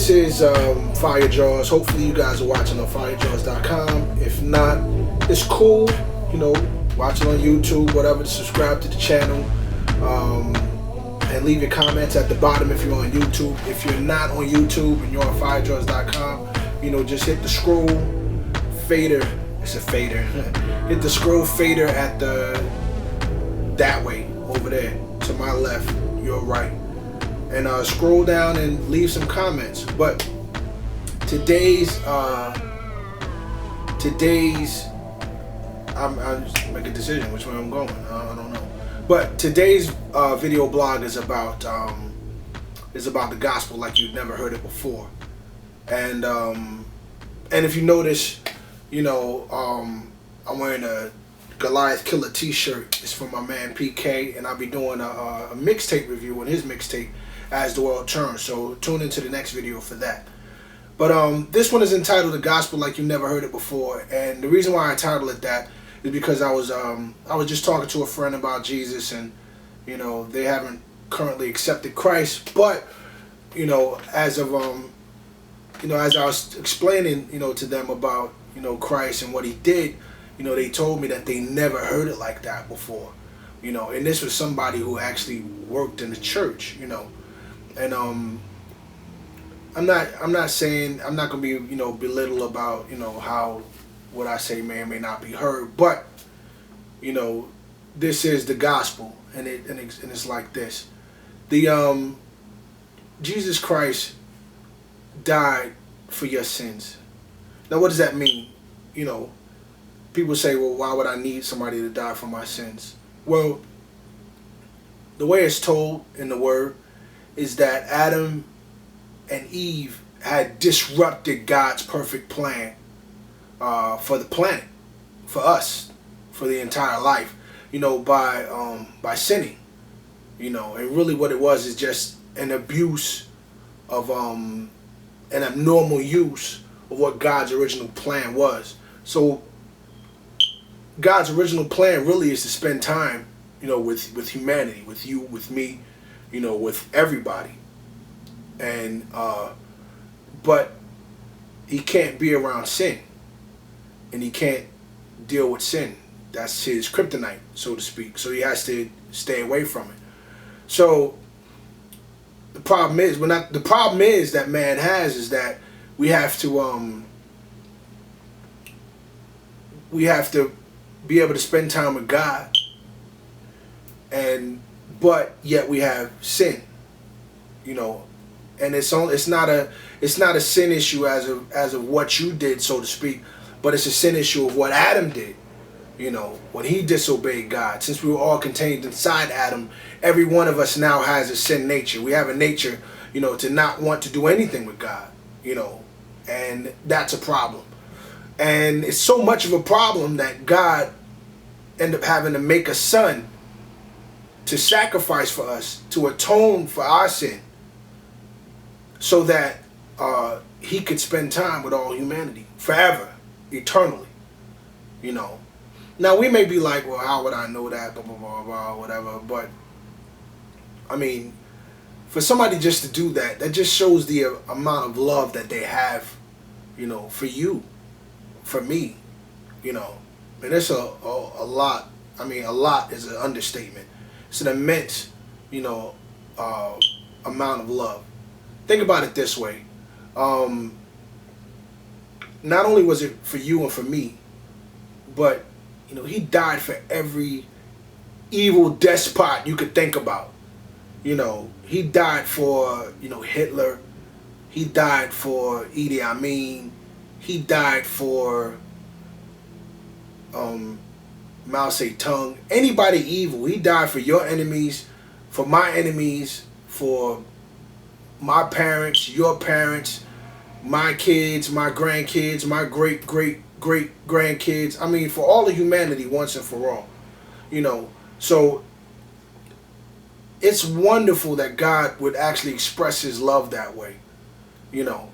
This is Fire Jaws. Hopefully you guys are watching on firejaws.com. If not, it's cool. You know, watch it on YouTube, whatever. Subscribe to the channel. And leave your comments at the bottom if you're on YouTube. If you're not on YouTube and you're on firejaws.com, you know, just hit the scroll fader. It's a fader. Hit the scroll fader at that way over there to my left, your right, and scroll down and leave some comments. But today's I'm just make a decision which way I'm going. I don't know. But today's video blog is about the gospel like you've never heard it before. And if you notice, you know, I'm wearing a Goliath Killer t-shirt. It's from my man PK, and I'll be doing a mixtape review on his mixtape As the World Turns. So tune into the next video for that. But this one is entitled The Gospel Like You've Never Heard It Before. And the reason why I titled it that is because I was just talking to a friend about Jesus, and you know, they haven't currently accepted Christ, but you know, as of you know, as I was explaining, you know, to them about, you know, Christ and what he did, you know, they told me that they never heard it like that before, you know, and this was somebody who actually worked in the church, you know, and I'm not saying, I'm not gonna be, you know, belittle about, you know, how what I say may or may not be heard, but you know, this is the gospel, and it's like this: the Jesus Christ died for your sins. Now, what does that mean? You know, people say, well, why would I need somebody to die for my sins? Well, the way it's told in the Word is that Adam and Eve had disrupted God's perfect plan for the planet, for us, for the entire life, you know, by sinning, you know. And really what it was is just an abuse of an abnormal use of what God's original plan was. So God's original plan really is to spend time, you know, with humanity, with you, with me, you know, with everybody. And but he can't be around sin, and he can't deal with sin. That's his kryptonite, so to speak. So he has to stay away from it. So the problem is, the problem is that man has is that we have to be able to spend time with God, but yet we have sin, you know. And it's not a sin issue as of what you did, so to speak, but it's a sin issue of what Adam did, you know, when he disobeyed God. Since we were all contained inside Adam, every one of us now has a sin nature. We have a nature, you know, to not want to do anything with God, you know, and that's a problem. And it's so much of a problem that God ended up having to make a son to sacrifice for us, to atone for our sin, so that he could spend time with all humanity forever, eternally, you know. Now we may be like, well, how would I know that, blah, blah, blah, blah, whatever. But I mean, for somebody just to do that, that just shows the amount of love that they have, you know, for you, for me, you know. And it's a lot. I mean, a lot is an understatement. It's an immense, you know, amount of love. Think about it this way. Not only was it for you and for me, but, you know, he died for every evil despot you could think about. You know, he died for, you know, Hitler. He died for Idi Amin. He died for Mao Zedong. Anybody evil. He died for your enemies, for my enemies, for my parents, your parents, my kids, my grandkids, my great-great-great-grandkids. I mean, for all of humanity once and for all. You know, so it's wonderful that God would actually express his love that way. You know.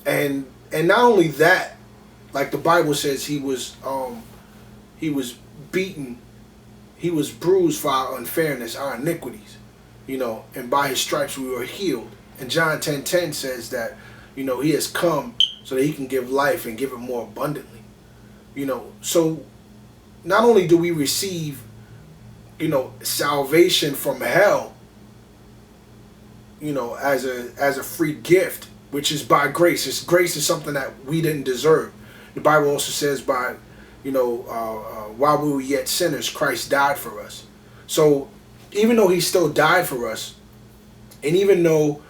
And not only that, like the Bible says, he was beaten, he was bruised for our unfairness, our iniquities. You know, and by his stripes we were healed. And John 10:10 says that, You know, he has come so that he can give life and give it more abundantly. You know, so not only do we receive, you know, salvation from hell, you know, as a free gift, which is by grace. Grace is something that we didn't deserve. The Bible also says by, you know, while we were yet sinners, Christ died for us. So even though he still died for us, and even though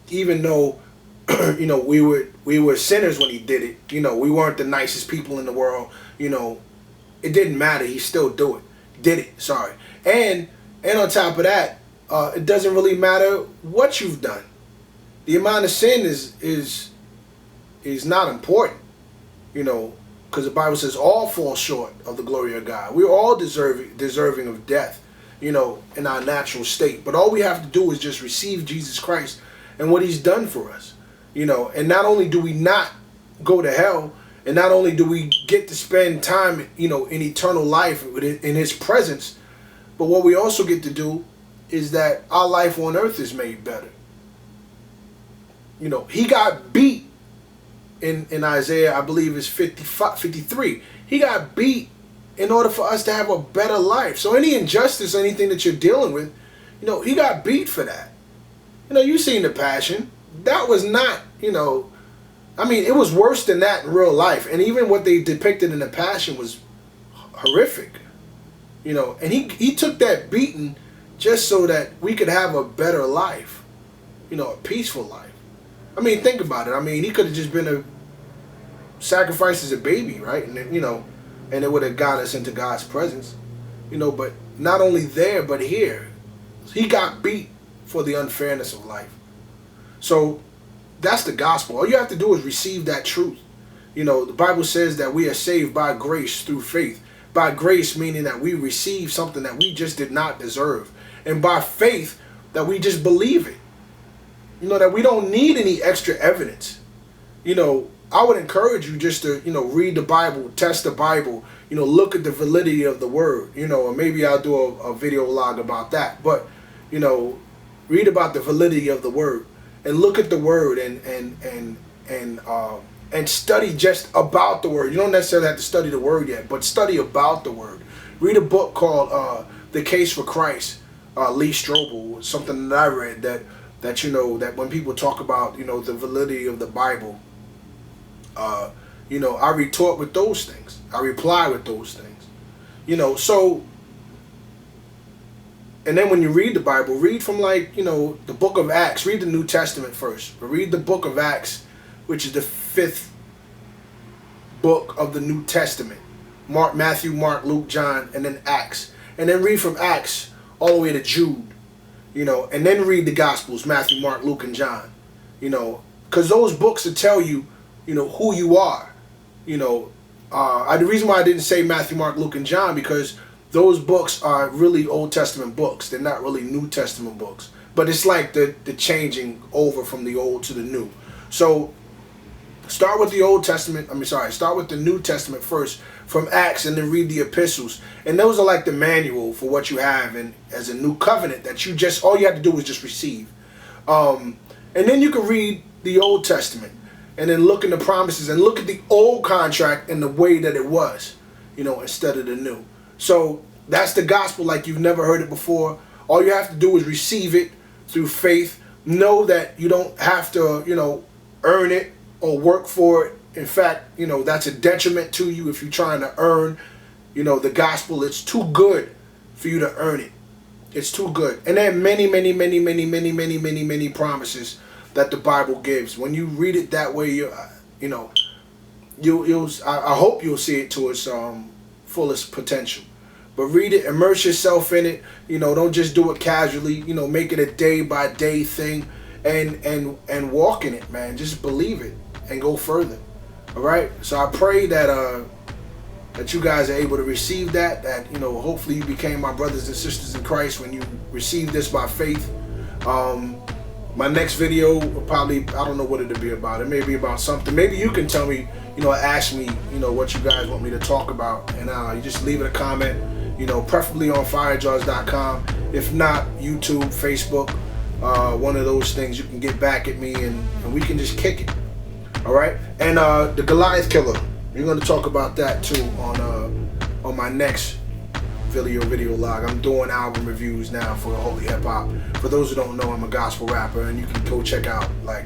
you know, we were sinners when he did it, you know, we weren't the nicest people in the world, you know, it didn't matter. He still did it. Sorry. And on top of that, it doesn't really matter what you've done. The amount of sin is not important, you know, because the Bible says all fall short of the glory of God. We're all deserving of death, you know, in our natural state. But all we have to do is just receive Jesus Christ and what he's done for us, you know. And not only do we not go to hell, and not only do we get to spend time, you know, in eternal life in his presence, but what we also get to do is that our life on earth is made better. You know, he got beat in Isaiah, I believe it's 53. He got beat in order for us to have a better life. So any injustice, anything that you're dealing with, you know, he got beat for that. You know, you've seen The Passion. That was not, you know, I mean, it was worse than that in real life. And even what they depicted in The Passion was horrific. You know, and he took that beating just so that we could have a better life. You know, a peaceful life. I mean, think about it. I mean, he could have just been a sacrifice as a baby, right? And then, you know, and it would have got us into God's presence. You know, but not only there, but here. He got beat for the unfairness of life. So that's the gospel. All you have to do is receive that truth. You know, the Bible says that we are saved by grace through faith. By grace meaning that we receive something that we just did not deserve. And by faith that we just believe it. You know, that we don't need any extra evidence. You know, I would encourage you just to, you know, read the Bible, test the Bible, you know, look at the validity of the word, you know, and maybe I'll do a video log about that. But, you know, read about the validity of the word and look at the word and study just about the word. You don't necessarily have to study the word yet, but study about the word. Read a book called The Case for Christ, Lee Strobel, something that I read that you know, that when people talk about, you know, the validity of the Bible, you know, I retort with those things. I reply with those things. You know, so, and then when you read the Bible, read from, like, you know, the book of Acts. Read the New Testament first. But read the book of Acts, which is the 5th book of the New Testament. Matthew, Mark, Luke, John, and then Acts. And then read from Acts all the way to Jude. You know, and then read the Gospels, Matthew, Mark, Luke, and John. You know, because those books will tell you, you know, who you are. You know, the reason why I didn't say Matthew, Mark, Luke, and John, because those books are really Old Testament books. They're not really New Testament books. But it's like the changing over from the old to the new. So start with the Old Testament. Start with the New Testament first from Acts, and then read the epistles. And those are like the manual for what you have and as a new covenant that you just, all you have to do is just receive. And then you can read the Old Testament and then look in the promises and look at the old contract and the way that it was, you know, instead of the new. So that's the gospel like you've never heard it before. All you have to do is receive it through faith. Know that you don't have to, you know, earn it or work for it. In fact, you know, that's a detriment to you if you're trying to earn, you know, the gospel. It's too good for you to earn it. It's too good. And there are many, many, many, many, many, many, many, many promises that the Bible gives. When you read it that way, you know, I hope you'll see it to its fullest potential. But read it, immerse yourself in it. You know, don't just do it casually. You know, make it a day by day thing, and walk in it, man. Just believe it and go further. All right. So I pray that that you guys are able to receive that. That, you know, hopefully you became my brothers and sisters in Christ when you received this by faith. My next video will probably, I don't know what it'll be about. It may be about something. Maybe you can tell me, you know, ask me, you know, what you guys want me to talk about, and you just leave it a comment. You know, preferably on firejars.com. If not, YouTube, Facebook, one of those things, you can get back at me and we can just kick it. All right. And the Goliath Killer, we're gonna talk about that too on my next video log. I'm doing album reviews now for Holy Hip Hop. For those who don't know, I'm a gospel rapper, and you can go check out like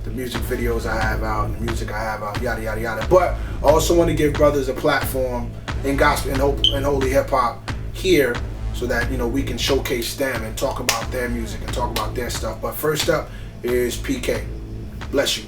the music videos I have out and the music I have out, yada yada yada. But I also want to give brothers a platform in gospel and holy hip hop here, so that we can showcase them and talk about their music and talk about their stuff. But first up is PK. Bless you.